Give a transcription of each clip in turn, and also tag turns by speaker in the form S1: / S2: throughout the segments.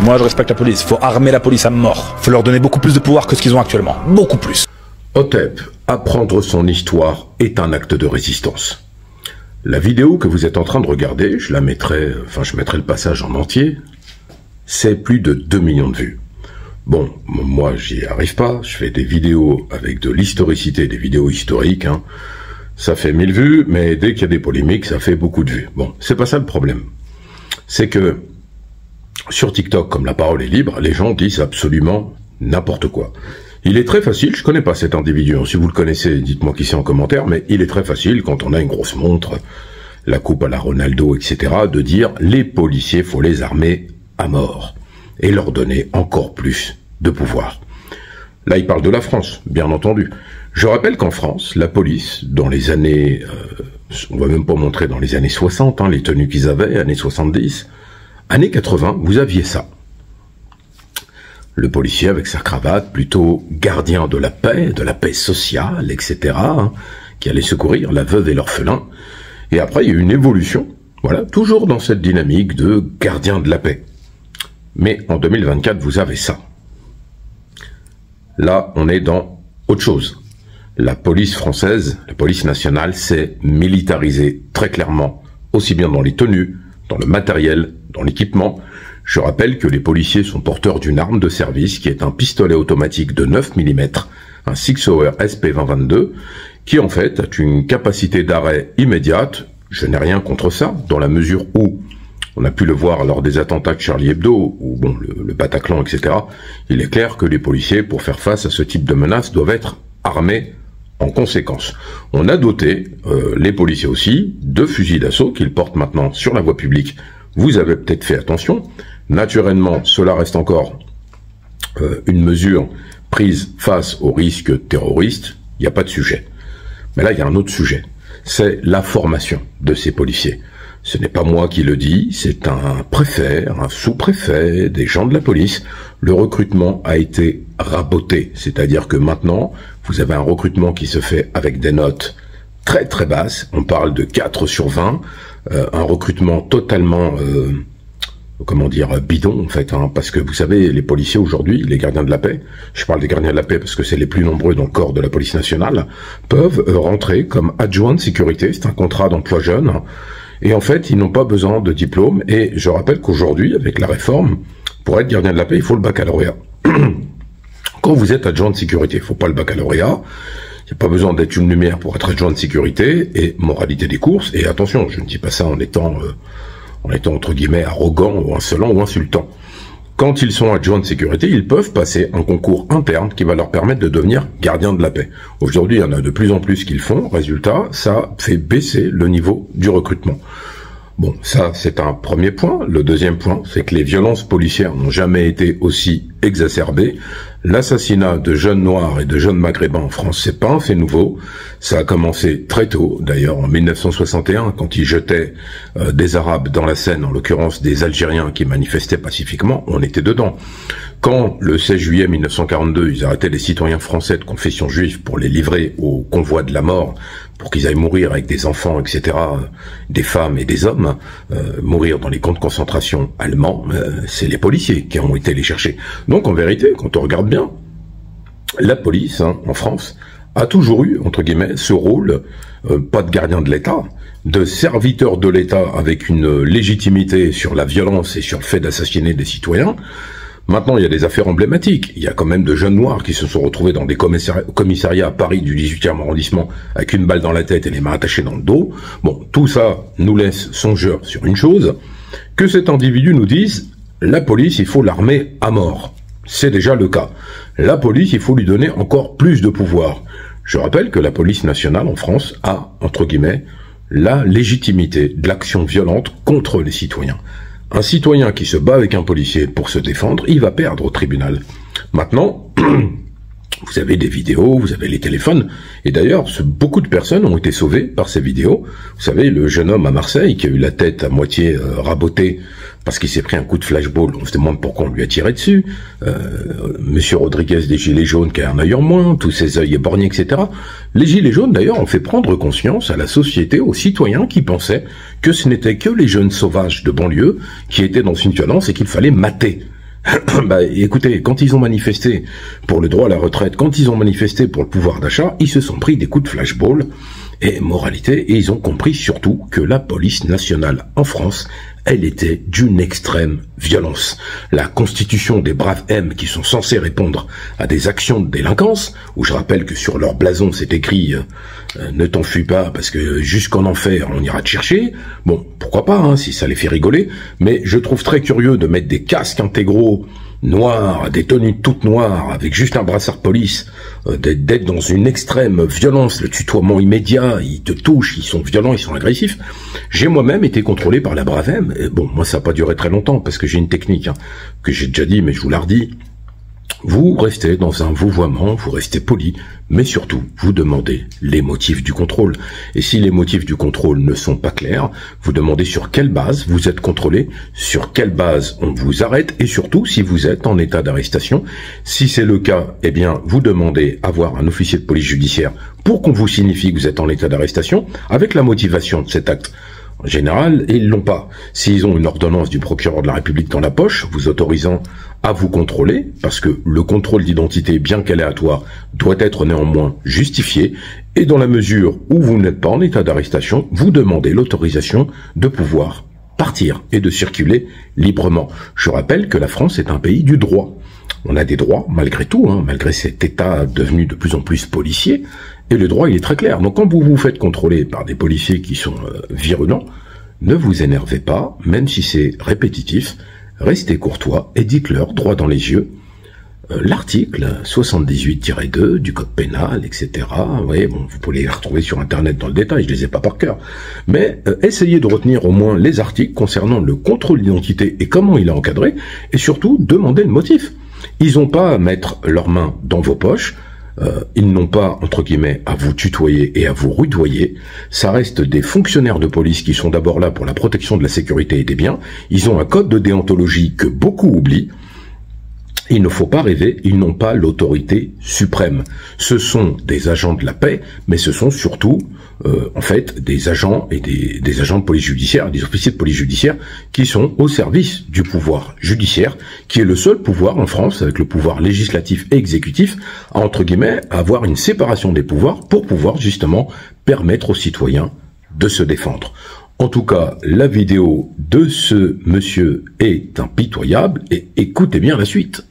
S1: Moi, je respecte la police. Faut armer la police à mort. Faut leur donner beaucoup plus de pouvoir que ce qu'ils ont actuellement. Beaucoup plus.
S2: Hotep, apprendre son histoire est un acte de résistance. La vidéo que vous êtes en train de regarder, je mettrai le passage en entier, c'est plus de 2 millions de vues. Bon, moi, j'y arrive pas. Je fais des vidéos avec de l'historicité, des vidéos historiques, hein. Ça fait 1000 vues, mais dès qu'il y a des polémiques, ça fait beaucoup de vues. Bon, c'est pas ça le problème. C'est que sur TikTok, comme la parole est libre, les gens disent absolument n'importe quoi. Il est très facile, je connais pas cet individu, si vous le connaissez, dites-moi qui c'est en commentaire, mais il est très facile, quand on a une grosse montre, la coupe à la Ronaldo, etc., de dire les policiers, faut les armer à mort et leur donner encore plus de pouvoir. Là, il parle de la France, bien entendu. Je rappelle qu'en France, la police, dans les années, on va même pas montrer dans les années 60, hein, les tenues qu'ils avaient, années 70, années 80, vous aviez ça. Le policier avec sa cravate, plutôt gardien de la paix sociale, etc., hein, qui allait secourir la veuve et l'orphelin. Et après, il y a eu une évolution, voilà, toujours dans cette dynamique de gardien de la paix. Mais en 2024, vous avez ça. Là, on est dans autre chose. La police française, la police nationale, s'est militarisée très clairement, aussi bien dans les tenues, dans le matériel, dans l'équipement. Je rappelle que les policiers sont porteurs d'une arme de service qui est un pistolet automatique de 9 mm, un Sig Sauer SP2022, qui en fait a une capacité d'arrêt immédiate. Je n'ai rien contre ça, dans la mesure où on a pu le voir lors des attentats de Charlie Hebdo, ou bon, le Bataclan, etc. Il est clair que les policiers, pour faire face à ce type de menace, doivent être armés en conséquence. On a doté les policiers aussi de fusils d'assaut qu'ils portent maintenant sur la voie publique. Vous avez peut-être fait attention. Naturellement, cela reste encore une mesure prise face aux risques terroristes. Il n'y a pas de sujet. Mais là, il y a un autre sujet. C'est la formation de ces policiers. Ce n'est pas moi qui le dis, c'est un préfet, un sous-préfet, des gens de la police. Le recrutement a été raboté, c'est-à-dire que maintenant, vous avez un recrutement qui se fait avec des notes très très basses. On parle de 4 sur 20, un recrutement totalement, bidon en fait, hein, parce que vous savez, les policiers aujourd'hui, les gardiens de la paix, je parle des gardiens de la paix parce que c'est les plus nombreux dans le corps de la police nationale, peuvent rentrer comme adjoints de sécurité, c'est un contrat d'emploi jeune. Et en fait, ils n'ont pas besoin de diplôme. Et je rappelle qu'aujourd'hui, avec la réforme, pour être gardien de la paix, il faut le baccalauréat. Quand vous êtes adjoint de sécurité, il ne faut pas le baccalauréat. Il n'y a pas besoin d'être une lumière pour être adjoint de sécurité. Et moralité des courses. Et attention, je ne dis pas ça en étant entre guillemets arrogant ou insolent ou insultant. Quand ils sont adjoints de sécurité, ils peuvent passer un concours interne qui va leur permettre de devenir gardiens de la paix. Aujourd'hui, il y en a de plus en plus qui le font. Résultat, ça fait baisser le niveau du recrutement. Bon, ça, c'est un premier point. Le deuxième point, c'est que les violences policières n'ont jamais été aussi exacerbées. L'assassinat de jeunes noirs et de jeunes maghrébins en France, c'est pas un fait nouveau. Ça a commencé très tôt, d'ailleurs en 1961, quand ils jetaient des Arabes dans la Seine, en l'occurrence des Algériens qui manifestaient pacifiquement, on était dedans. Quand, le 16 juillet 1942, ils arrêtaient les citoyens français de confession juive pour les livrer au convoi de la mort, pour qu'ils aillent mourir avec des enfants, etc., des femmes et des hommes, mourir dans les camps de concentration allemands, c'est les policiers qui ont été les chercher. Donc en vérité, quand on regarde bien, la police, hein, en France, a toujours eu, entre guillemets, ce rôle, pas de gardien de l'État, de serviteur de l'État avec une légitimité sur la violence et sur le fait d'assassiner des citoyens. Maintenant, il y a des affaires emblématiques. Il y a quand même de jeunes noirs qui se sont retrouvés dans des commissariats à Paris du 18e arrondissement avec une balle dans la tête et les mains attachées dans le dos. Bon, tout ça nous laisse songeurs sur une chose, que cet individu nous dise « la police, il faut l'armer à mort ». C'est déjà le cas. La police, il faut lui donner encore plus de pouvoir. Je rappelle que la police nationale en France a, entre guillemets, la légitimité de l'action violente contre les citoyens. Un citoyen qui se bat avec un policier pour se défendre, il va perdre au tribunal. Maintenant, vous avez des vidéos, vous avez les téléphones, et d'ailleurs, beaucoup de personnes ont été sauvées par ces vidéos. Vous savez, le jeune homme à Marseille qui a eu la tête à moitié rabotée parce qu'il s'est pris un coup de flashball, on se demande pourquoi on lui a tiré dessus. Monsieur Rodriguez des Gilets jaunes qui a un œil en moins, tous ses œils éborgnés, etc. Les Gilets jaunes, d'ailleurs, ont fait prendre conscience à la société, aux citoyens qui pensaient que ce n'étaient que les jeunes sauvages de banlieue qui étaient dans une violence et qu'il fallait mater. Bah, écoutez, quand ils ont manifesté pour le droit à la retraite, quand ils ont manifesté pour le pouvoir d'achat, ils se sont pris des coups de flashball et moralité, et ils ont compris surtout que la police nationale en France, elle était d'une extrême violence. La constitution des braves M qui sont censés répondre à des actions de délinquance, où je rappelle que sur leur blason c'est écrit ne t'enfuis pas parce que jusqu'en enfer on ira te chercher. Bon, pourquoi pas, hein, si ça les fait rigoler, mais je trouve très curieux de mettre des casques intégraux noirs, des tenues toutes noires, avec juste un brassard police, d'être dans une extrême violence, le tutoiement immédiat, ils te touchent, ils sont violents, ils sont agressifs. J'ai moi-même été contrôlé par la Bravem, et bon, moi ça n'a pas duré très longtemps, parce que j'ai une technique, hein, que j'ai déjà dit, mais je vous la redis. Vous restez dans un vouvoiement, vous restez poli, mais surtout, vous demandez les motifs du contrôle. Et si les motifs du contrôle ne sont pas clairs, vous demandez sur quelle base vous êtes contrôlé, sur quelle base on vous arrête, et surtout si vous êtes en état d'arrestation. Si c'est le cas, eh bien, vous demandez à voir un officier de police judiciaire pour qu'on vous signifie que vous êtes en état d'arrestation, avec la motivation de cet acte. En général, ils l'ont pas. S'ils ont une ordonnance du procureur de la République dans la poche, vous autorisant à vous contrôler, parce que le contrôle d'identité, bien qu'aléatoire, doit être néanmoins justifié, et dans la mesure où vous n'êtes pas en état d'arrestation, vous demandez l'autorisation de pouvoir partir et de circuler librement. Je rappelle que la France est un pays du droit. On a des droits, malgré tout, hein, malgré cet état devenu de plus en plus policier, et le droit, il est très clair. Donc quand vous vous faites contrôler par des policiers qui sont virulents, ne vous énervez pas, même si c'est répétitif, restez courtois et dites-leur droit dans les yeux l'article 78-2 du code pénal, etc. Oui, bon, vous pouvez les retrouver sur Internet dans le détail, je les ai pas par cœur. Mais essayez de retenir au moins les articles concernant le contrôle d'identité et comment il est encadré, et surtout, demandez le motif. Ils n'ont pas à mettre leurs mains dans vos poches, ils n'ont pas, entre guillemets, à vous tutoyer et à vous rudoyer. Ça reste des fonctionnaires de police qui sont d'abord là pour la protection de la sécurité et des biens. Ils ont un code de déontologie que beaucoup oublient. Il ne faut pas rêver, ils n'ont pas l'autorité suprême. Ce sont des agents de la paix, mais ce sont surtout, en fait, des agents et des agents de police judiciaire, des officiers de police judiciaire qui sont au service du pouvoir judiciaire, qui est le seul pouvoir en France, avec le pouvoir législatif et exécutif, à, entre guillemets, avoir une séparation des pouvoirs pour pouvoir justement permettre aux citoyens de se défendre. En tout cas, la vidéo de ce monsieur est impitoyable et écoutez bien la suite.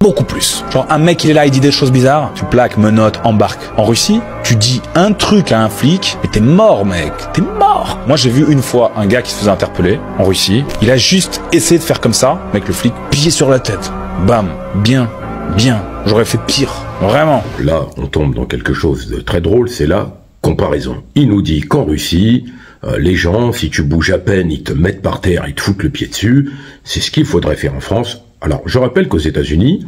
S1: Beaucoup plus. Genre un mec il est là, il dit des choses bizarres, tu plaques, menottes, embarques. En Russie, tu dis un truc à un flic et t'es mort mec, t'es mort. Moi j'ai vu une fois un gars qui se faisait interpeller en Russie, il a juste essayé de faire comme ça, mec le flic, pied sur la tête. Bam, bien, j'aurais fait pire, vraiment.
S2: Là on tombe dans quelque chose de très drôle, c'est la comparaison. Il nous dit qu'en Russie, les gens, si tu bouges à peine, ils te mettent par terre, ils te foutent le pied dessus, c'est ce qu'il faudrait faire en France. Alors, je rappelle qu'aux États-Unis,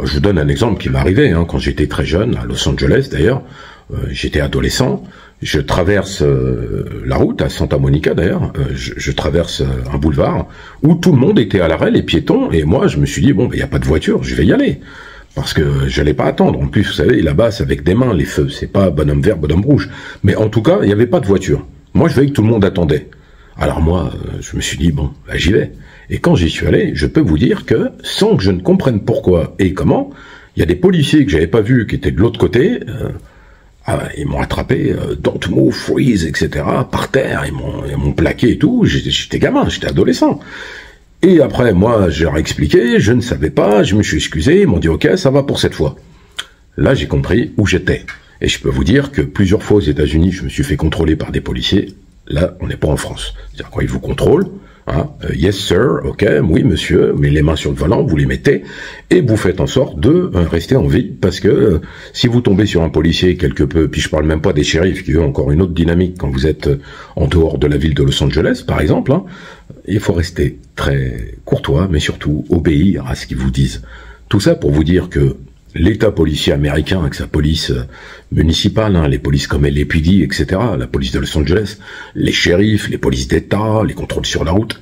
S2: je vous donne un exemple qui m'est arrivé, hein, quand j'étais très jeune, à Los Angeles d'ailleurs, j'étais adolescent, je traverse la route, à Santa Monica d'ailleurs, je traverse un boulevard, où tout le monde était à l'arrêt, les piétons, et moi je me suis dit, bon, il n'y a pas de voiture, je vais y aller, parce que j'allais pas attendre. En plus, vous savez, là-bas, c'est avec des mains, les feux, c'est pas bonhomme vert, bonhomme rouge. Mais en tout cas, il n'y avait pas de voiture. Moi, je voyais que tout le monde attendait. Alors moi, je me suis dit, bon, là, j'y vais. Et quand j'y suis allé, je peux vous dire que, sans que je ne comprenne pourquoi et comment, il y a des policiers que j'avais pas vus, qui étaient de l'autre côté, ils m'ont attrapé, don't move, freeze, etc., par terre, ils m'ont plaqué et tout, j'étais gamin, j'étais adolescent. Et après, moi, je leur ai expliqué, je ne savais pas, je me suis excusé, ils m'ont dit, ok, ça va pour cette fois. Là, j'ai compris où j'étais. Et je peux vous dire que plusieurs fois aux États-Unis, je me suis fait contrôler par des policiers. Là, on n'est pas en France. C'est-à-dire quand ils vous contrôlent, hein, yes sir, ok, oui monsieur, mais les mains sur le volant, vous les mettez, et vous faites en sorte de rester en vie, parce que si vous tombez sur un policier quelque peu, puis je parle même pas des shérifs, qui ont encore une autre dynamique quand vous êtes en dehors de la ville de Los Angeles, par exemple, hein, il faut rester très courtois, mais surtout obéir à ce qu'ils vous disent. Tout ça pour vous dire que l'État policier américain, avec sa police municipale, hein, les polices comme LAPD, etc., la police de Los Angeles, les shérifs, les polices d'État, les contrôles sur la route,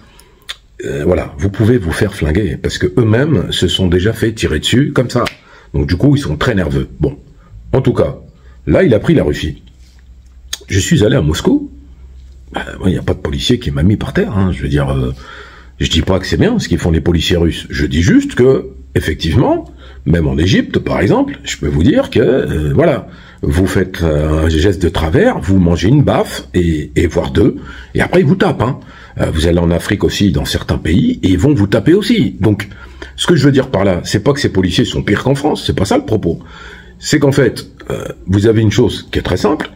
S2: voilà, vous pouvez vous faire flinguer, parce que eux-mêmes se sont déjà fait tirer dessus, comme ça. Donc du coup, ils sont très nerveux. Bon, en tout cas, là, il a pris la Russie. Je suis allé à Moscou, il n'y a pas de policier qui m'a mis par terre, hein, je veux dire... Je dis pas que c'est bien ce qu'ils font les policiers russes. Je dis juste que, effectivement, même en Égypte, par exemple, je peux vous dire que, voilà, vous faites un geste de travers, vous mangez une baffe, et voire deux, et après ils vous tapent. Hein. Vous allez en Afrique aussi, dans certains pays, et ils vont vous taper aussi. Donc, ce que je veux dire par là, c'est pas que ces policiers sont pires qu'en France, c'est pas ça le propos. C'est qu'en fait, vous avez une chose qui est très simple,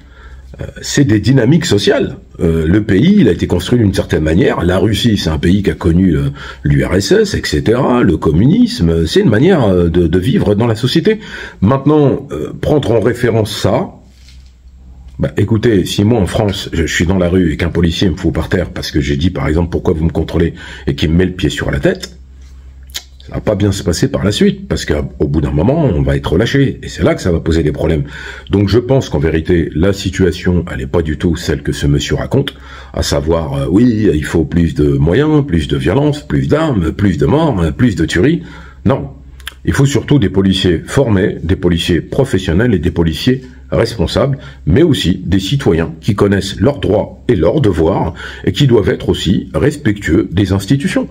S2: c'est des dynamiques sociales. Le pays, il a été construit d'une certaine manière. La Russie, c'est un pays qui a connu l'URSS, etc. Le communisme, c'est une manière de vivre dans la société. Maintenant, prendre en référence ça, bah, écoutez, si moi en France, je suis dans la rue et qu'un policier me fout par terre parce que j'ai dit par exemple pourquoi vous me contrôlez et qu'il me met le pied sur la tête, ça va pas bien se passer par la suite, parce qu'au bout d'un moment, on va être relâché, et c'est là que ça va poser des problèmes. Donc je pense qu'en vérité, la situation, elle n'est pas du tout celle que ce monsieur raconte, à savoir, oui, il faut plus de moyens, plus de violence, plus d'armes, plus de morts, plus de tueries. Non, il faut surtout des policiers formés, des policiers professionnels et des policiers responsables, mais aussi des citoyens qui connaissent leurs droits et leurs devoirs, et qui doivent être aussi respectueux des institutions.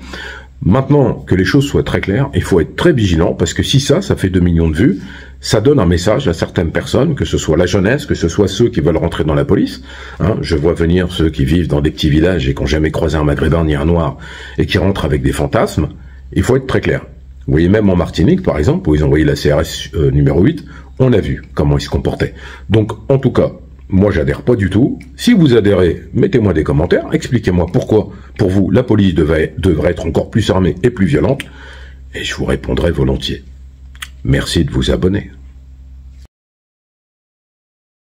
S2: Maintenant, que les choses soient très claires, il faut être très vigilant, parce que si ça fait 2 millions de vues, ça donne un message à certaines personnes, que ce soit la jeunesse, que ce soit ceux qui veulent rentrer dans la police. Hein, je vois venir ceux qui vivent dans des petits villages et qui n'ont jamais croisé un maghrébin ni un noir, et qui rentrent avec des fantasmes. Il faut être très clair. Vous voyez, même en Martinique, par exemple, où ils ont envoyé la CRS numéro 8, on a vu comment ils se comportaient. Donc, en tout cas, moi, j'adhère pas du tout. Si vous adhérez, mettez-moi des commentaires, expliquez-moi pourquoi, pour vous, la police devrait être encore plus armée et plus violente, et je vous répondrai volontiers. Merci de vous abonner.